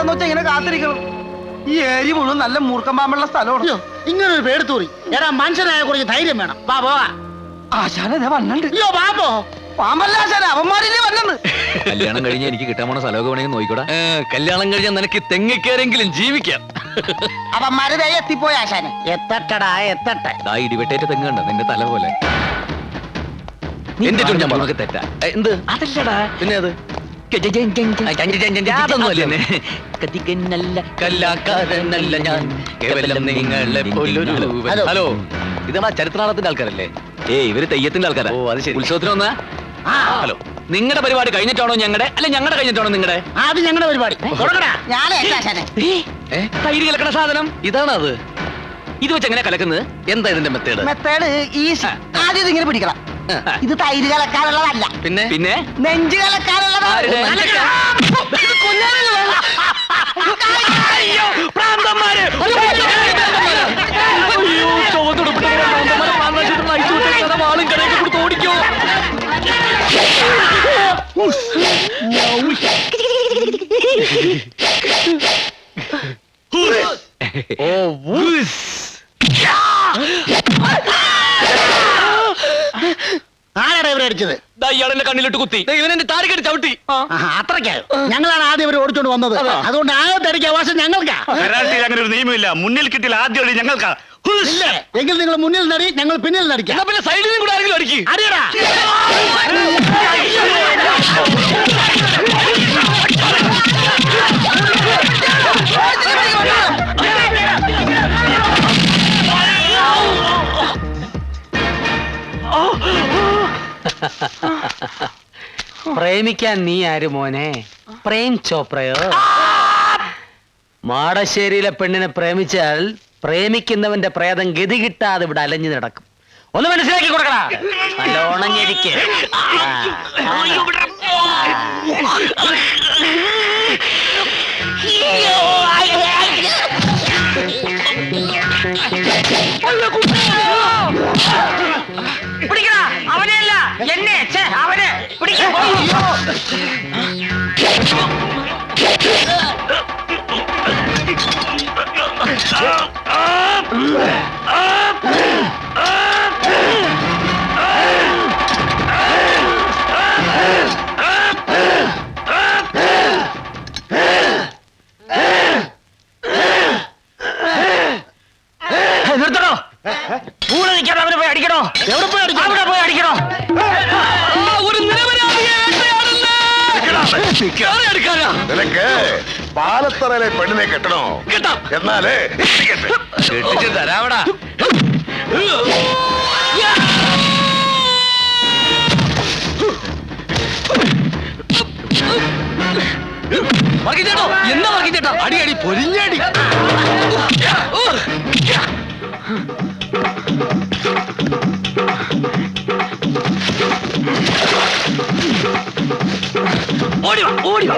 കിട്ടുമെന്ന് വെച്ചാൽ ഇങ്ങനെ കാത്തിരിക്കണം. ഈ ഏരി മുഴുവൻ നല്ല മൂർഖം പാമ്പുള്ള സ്ഥലമാണ്. ഇങ്ങനെ ഒരു പേടുത്തൂറി എടാ, മനുഷ്യനായ കുറച്ച് ധൈര്യം വേണം. ആശാനെ വന്നിട്ടുണ്ട്. അയ്യോ ബാബോ, പാമ്പല്ല ആശാന, അവന്മാരില്ലേ വന്നത്. കല്യാണം കഴിഞ്ഞ എനിക്ക് കിട്ടാൻ പോണ സ്ഥലമൊക്കെ വേണമെങ്കിൽ നോക്കിക്കൂടാ. കല്യാണം കഴിഞ്ഞാൽ നിനക്ക് തെങ്ങിക്കേരെങ്കിലും ജീവിക്കാം. അവന്മാര് ദേ എത്തിപ്പോയ ആശാനെ. എത്തട്ടടാ എത്തട്ടെ. ഇടിവെട്ടേറ്റ തെങ്ങ് കണ്ട നിന്റെ തല പോലെ. എന്റെ ഞാൻ പറഞ്ഞ തെറ്റാ. എന്ത് അതല്ലടാ, പിന്നെ അത് അതൊന്നുമല്ലേ. കലാകാരനല്ല ഞാൻ, കേവലം നിങ്ങളെ പോലൊരു. ഹലോ, ഇതാ ചരിത്രനാളത്തിന്റെ ആൾക്കാരല്ലേ? ഇവര് തെയ്യത്തിന്റെ ആൾക്കാരാ. ഓ അത് ശരി. ഉത്സവത്തിന് വന്നാ? ഹലോ, നിങ്ങളുടെ പരിപാടി കഴിഞ്ഞിട്ടാണോ ഞങ്ങളുടെ, അല്ല ഞങ്ങളുടെ കഴിഞ്ഞിട്ടാണോ നിങ്ങളുടെ? ആദ്യം ഞങ്ങളുടെ പരിപാടി. തൈര് കലക്കണ സാധനം ഇതാണ്. അത് ഇത് വെച്ച് എങ്ങനെ കലക്കുന്നത്? എന്താ ഇതിന്റെ മെത്തേഡ്? Method easy. ആദ്യം ഇതിങ്ങനെ പിടിക്കണം. ഇത് തൈര് കലക്കാനുള്ളതല്ല, പിന്നെ പിന്നെ നെഞ്ച് കലക്കാനുള്ളതാണ്. ഓടിക്കോ. ആരാടാ ഇവരെ അടിച്ചത്? ഇയാളെന്റെ കണ്ണിലിട്ട് കുത്തി, ഇവനെന്റെ താരികെട്ട് ചവിട്ടി. അത്രയ്ക്കായോ? ഞങ്ങളാണ് ആദ്യം ഇവരെ ഓടിച്ചോണ്ട് വന്നത്. അതുകൊണ്ട് ആദ്യത്തെ അടിക്കാൻ അവകാശം ഞങ്ങൾക്കാ. അങ്ങനെ ഒരു നിയമമില്ല. മുന്നിൽ കിട്ടിയ ആദ്യം അടി ഞങ്ങൾക്കാ. എങ്കിൽ നിങ്ങൾ മുന്നിൽ നടി, ഞങ്ങൾ പിന്നിൽ നടിക്കാം. പിന്നെ സൈഡിൽ കൂടെ ആരെങ്കിലും അടിക്കും. അടിയടാ. പ്രേമിക്കാൻ നീ ആര് മോനെ? പ്രേം ചോപ്രയോ? മാടശ്ശേരിയിലെ പെണ്ണിനെ പ്രേമിച്ചാൽ പ്രേമിക്കുന്നവന്റെ പ്രേതം ഗതി കിട്ടാതെ ഇവിടെ അലഞ്ഞു നടക്കും. ഒന്ന് മനസ്സിലാക്കി കൊടുക്കടാ. നല്ലോണം ഞെരിക്ക്. പിടിക്കടാ അവനെയല്ല എന്നെ. അവനെ പിടിക്കാൻ നിർത്തണോ? കൂടെ നിൽക്കാതെ അവനെ പോയി അടിക്കണോ? എവിടെ പോയി അടിക്കണം? അവിടെ പോയി അടിക്കണോ? ഒരു നിനക്ക് പാലത്തറയിലെ പെണ്ണിനെ കെട്ടണോ? എന്നാലേ കെട്ടിച്ച് തരാവടാ. എന്താ വർക്കിച്ചേട്ടാ? അടി അടി പൊരിഞ്ഞടി. ഓടിവാ ഓടിവാ.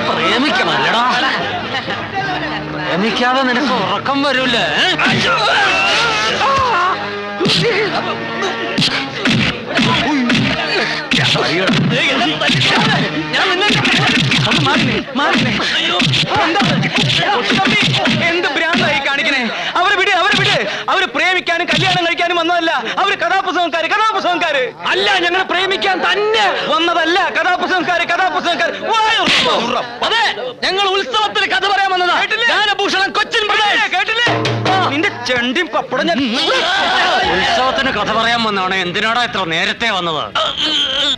പ്രേമിക്കണല്ലടാ. പ്രേമിക്കാതെ നിനക്ക് ഉറക്കം വരൂലേ? എന്ത് ഭ്രാന്തായി കാണിക്കണേ? അവരെ വിട്, അവരെ വിട്. അവര് പ്രേമിക്കാനും കല്യാണം കഴിക്കാനും വന്നതല്ല. അവര് കഥാപുസ്തകംകാര്, കഥാപുസ്തകംകാര് അല്ല. ഞങ്ങൾ പ്രേമിക്കാൻ തന്നെ വന്നതല്ല. കഥാപുസ്തകംകാര്, കഥാപുസ്തകംകാര്. അതെ, ഞങ്ങൾ ഉത്സവത്തിന് കഥ പറയാൻ വന്നതാ. ഗാനഭൂഷണം കൊച്ചിൻ കേട്ടില്ലേ? നിന്റെ ചെണ്ടിയും പപ്പടം ഞാൻ. ഉത്സവത്തിന് കഥ പറയാൻ വന്നതാണ്. എന്തിനാടാ ഇത്ര നേരത്തെ വന്നത്?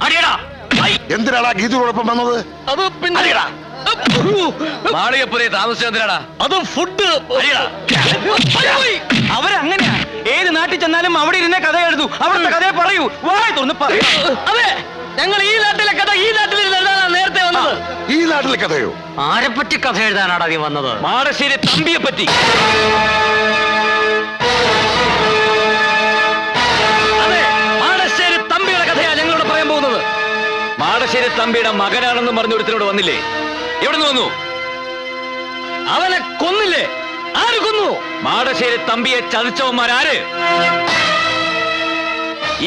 അടിയടാ. എന്തിനാടാ ഗീതയോടൊപ്പം വന്നത്? അത് പിന്നെ മാളികപ്പുരയെ താമസിച്ചെന്തിനാടാ? അത് ഫുഡ്. അവരങ്ങനെയാ. ഏത് നാട്ടിൽ ചെന്നാലും അവിടെ ഇരുന്നേ കഥ എഴുതൂ. അവിടുത്തെ കഥയെ പറയൂ. വായ തുറന്ന് പറയൂ. അതെ, ഞങ്ങൾ ഈ നാട്ടിലെ കഥ ഈ നാട്ടിൽ നേരത്തെ വന്നത്. ഈ നാട്ടിലെ കഥയോ? ആരെപ്പറ്റി കഥ എഴുതാനാടാ നീ വന്നത്? മാടശ്ശേരി തമ്പിയെ പറ്റി. തമ്പിയുടെ മകനാണെന്ന് പറഞ്ഞ ഒരുത്തനോട് വന്നില്ലേ? എവിടെ നിന്ന് വന്നു? അവനെ കൊന്നില്ലേ? ആര് കൊന്നു? മാടശ്ശേരി തമ്പിയെ ചതിച്ചവന്മാരാര്?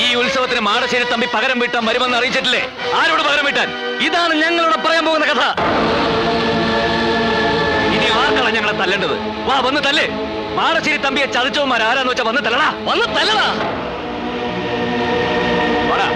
ഈ ഉത്സവത്തിന് മാടശ്ശേരി തമ്പി പകരം വീട്ടാൻ വരുമെന്ന് അറിയിച്ചിട്ടില്ലേ? ആരോട് പകരം വീട്ടാൻ? ഇതാണ് ഞങ്ങളോട് പറയാൻ പോകുന്ന കഥ. ഇനി ആർക്കാണ് ഞങ്ങളെ തല്ലേണ്ടത്? വാ, വന്ന് തല്ലേ. മാടശ്ശേരി തമ്പിയെ ചതിച്ചവന്മാർ ആരാന്ന് വെച്ചാ വന്ന് തല്ലടാ, വന്ന് തല്ലടാ. വാടാ.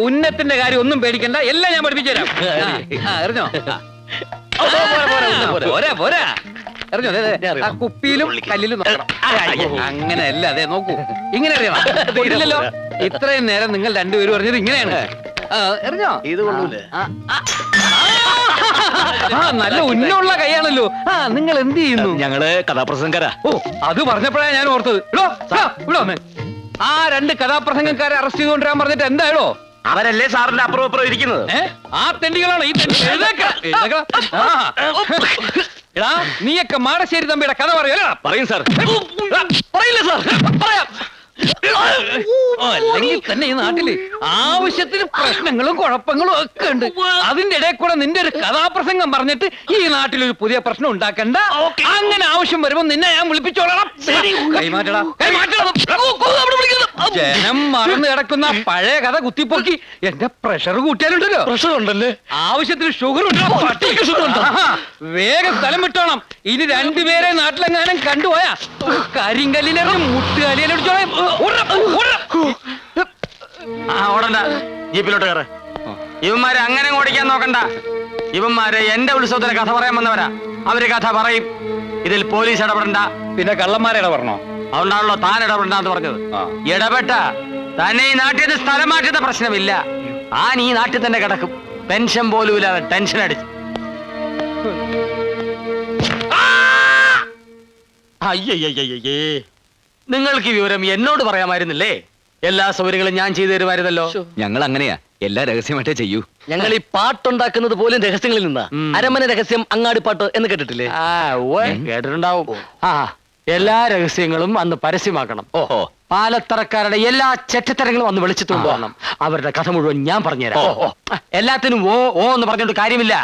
ഉന്നത്തിന്റെ കാര്യം ഒന്നും പേടിക്കണ്ട, എല്ലാം ഞാൻ പഠിപ്പിച്ചു തരാം. എറിഞ്ഞോ? പോരാ പോരാ, എറിഞ്ഞോ? ആ കുപ്പിയിലും കല്ലിലും നോക്കണം. അങ്ങനെയല്ല, അതെ നോക്കൂ, ഇങ്ങനെ അറിയണം. ഇല്ലല്ലോ, ഇത്രയും നേരം നിങ്ങൾ രണ്ടുപേരും പറഞ്ഞത് ഇങ്ങനെയാണ്. എറിഞ്ഞോ? ഇത് കൊള്ളൂലേ? നല്ല ഉന്നുള്ള കൈയാണല്ലോ. നിങ്ങൾ എന്ത് ചെയ്യുന്നു? ഞങ്ങള് കഥാപ്രസംഗക്കാരാ. ഓ, അത് പറഞ്ഞപ്പോഴാണ് ഞാൻ ഓർത്തത്. ഇടോ ആ രണ്ട് കഥാപ്രസംഗക്കാരെ അറസ്റ്റ് ചെയ്തുകൊണ്ടിരാൻ പറഞ്ഞിട്ട് എന്തായാലോ? അവരല്ലേ സാറിന്റെ അപ്പുറം അപ്പുറം ഇരിക്കുന്നത്? ആ തെണ്ടികളാണ് ഈ എടാ, നീയൊക്കെ മാടശ്ശേരി തമ്പിയുടെ കഥ പറയല്ലോ. പറയും സാർ. പറയില്ല സാർ, പറയാം. അല്ലെങ്കിൽ തന്നെ ഈ നാട്ടില് ആവശ്യത്തിന് പ്രശ്നങ്ങളും കുഴപ്പങ്ങളും ഒക്കെ ഉണ്ട്. അതിന്റെ ഇടയിൽ കൂടെ നിന്റെ ഒരു കഥാപ്രസംഗം പറഞ്ഞിട്ട് ഈ നാട്ടിൽ ഒരു പുതിയ പ്രശ്നം ഉണ്ടാക്കണ്ട. അങ്ങനെ ആവശ്യം വരുമ്പോ നിന്നെ ഞാൻ വിളിപ്പിച്ചോളാം. കൈമാറ്റടാ, ജനം മറന്നു കിടക്കുന്ന പഴയ കഥ കുത്തിപ്പൊക്കി എന്റെ പ്രഷർ കൂട്ടിയാലുണ്ടല്ലോ. പ്രഷർ ഉണ്ടല്ലേ? ആവശ്യത്തിന് ഷുഗർ ഉണ്ടോ? വേഗം സ്ഥലം വിട്ടോണം. ഇനി രണ്ടുപേരെ നാട്ടിലെങ്ങാനും കണ്ടുപോയാ കരിങ്കല്ലിനെ മുട്ടുകാലിയെ ഓടണ്ട, ജീപ്പിലോട്ട് കയറ്. ഇവന്മാരെ അങ്ങനെ ഓടിക്കാൻ നോക്കണ്ട. ഇവന്മാര് എന്റെ ഉത്സവത്തിന് കഥ പറയാൻ വന്നവരാ. അവര് കഥ പറയും. ഇതിൽ പോലീസ് ഇടപെടണ്ട. പിന്നെ കള്ളന്മാരെ പറഞ്ഞോ? അതുകൊണ്ടാണല്ലോ താൻ ഇടപെടണ്ടെന്ന് പറഞ്ഞത്. ഇടപെട്ട തന്നെ ഈ നാട്ടിൽ നിന്ന് സ്ഥലം മാറ്റുന്ന പ്രശ്നമില്ല. താൻ ഈ നാട്ടിൽ തന്നെ കിടക്കും. പെൻഷൻ പോലും ഇല്ലാതെ ടെൻഷൻ അടിച്ച്. അയ്യയ്യേ, നിങ്ങൾക്ക് ഈ വിവരം എന്നോട് പറയാമായിരുന്നില്ലേ? എല്ലാ സൗകര്യങ്ങളും ഞാൻ ചെയ്തു തരുമായിരുന്നല്ലോ. ഞങ്ങൾ അങ്ങനെയാ, എല്ലാ രഹസ്യമായിട്ടേ ചെയ്യൂ. ഞങ്ങൾ ഈ പാട്ടുണ്ടാക്കുന്നത് പോലും രഹസ്യങ്ങളിൽ നിന്നാ. അരമന രഹസ്യം, അങ്ങാടിപ്പാട്ട് എന്ന് കേട്ടിട്ടില്ലേ? കേട്ടിട്ടുണ്ടാവും. എല്ലാ രഹസ്യങ്ങളും അന്ന് പരസ്യമാക്കണം. ഓഹോ. പാലത്തറക്കാരുടെ എല്ലാ ചെറ്റത്തരങ്ങളും അന്ന് വെളിച്ചത്ത് കൊണ്ടുപോകണം. അവരുടെ കഥ മുഴുവൻ ഞാൻ പറഞ്ഞുതരാം. എല്ലാത്തിനും ഓ ഓ എന്ന് പറഞ്ഞിട്ട് കാര്യമില്ല.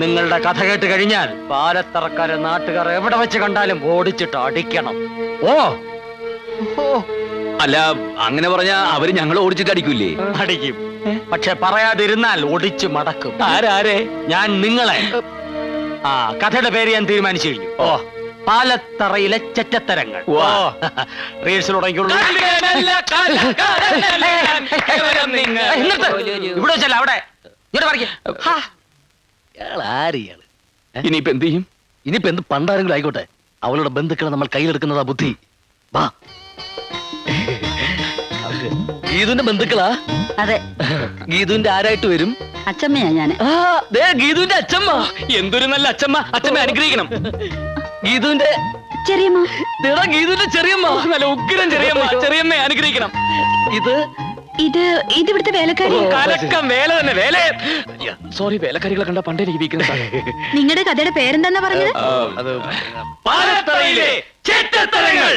നിങ്ങളുടെ കഥ കേട്ട് കഴിഞ്ഞാൽ പാലത്തറക്കാരെ നാട്ടുകാർ എവിടെ വെച്ച് കണ്ടാലും ഓടിച്ചിട്ട് അടിക്കണം. ഓ അല്ല, അങ്ങനെ പറഞ്ഞാ അവര് ഞങ്ങളെ ഓടിച്ചിട്ട് അടിക്കൂലേ? അടിക്കും. പക്ഷെ പറയാതിരുന്നാൽ ഒടിച്ചു മടക്കും. ആരാരെ? ഞാൻ നിങ്ങളെ. കഥയുടെ പേര് ഞാൻ തീരുമാനിച്ചു കഴിഞ്ഞു. പാലത്തറയിലെ ചെറ്റത്തരങ്ങൾ. റീൽസിൽ തുടങ്ങിക്കോളൂ. ഇവിടെ വെച്ചല്ല, അവിടെ. ഇനിയിപ്പോ എന്ത് ചെയ്യും? ഇനിയിപ്പോ എന്ത് പണ്ടാരെങ്കിലും ആയിക്കോട്ടെ, അവളുടെ ബന്ധുക്കളെ നമ്മൾ കയ്യിലെടുക്കുന്നതാ ബുദ്ധി. വാ. ഗീതുവിന്റെ ബന്ധുക്കളാ? അതെ, ഗീതുവിന്റെ ആരായിട്ട് വരും? അച്ചമ്മയാ ഞാന്. ഗീതുവിന്റെ അച്ഛമ്മ. എന്തൊരു നല്ല അച്ഛമ്മ. അച്ഛമ്മ അനുഗ്രഹിക്കണം. ഗീതുവിന്റെ ചെറിയമ്മ. ഗീതുവിന്റെ ചെറിയമ്മ. നല്ല ഉഗ്രം ചെറിയമ്മ. ചെറിയമ്മ അനുഗ്രഹിക്കണം. ഇത് ഇത് ഇവിടുത്തെ വേലക്കാരി. കലക്കം വേല തന്നെ, വേല. സോറി, വേലക്കാരികളെ കണ്ട പണ്ടേ എനിക്ക് വീക്കുന്നത്. നിങ്ങളുടെ കഥയുടെ പേരെന്താ പറഞ്ഞത്? പാലത്തറയിലെ ചെറ്റത്തരങ്ങൾ.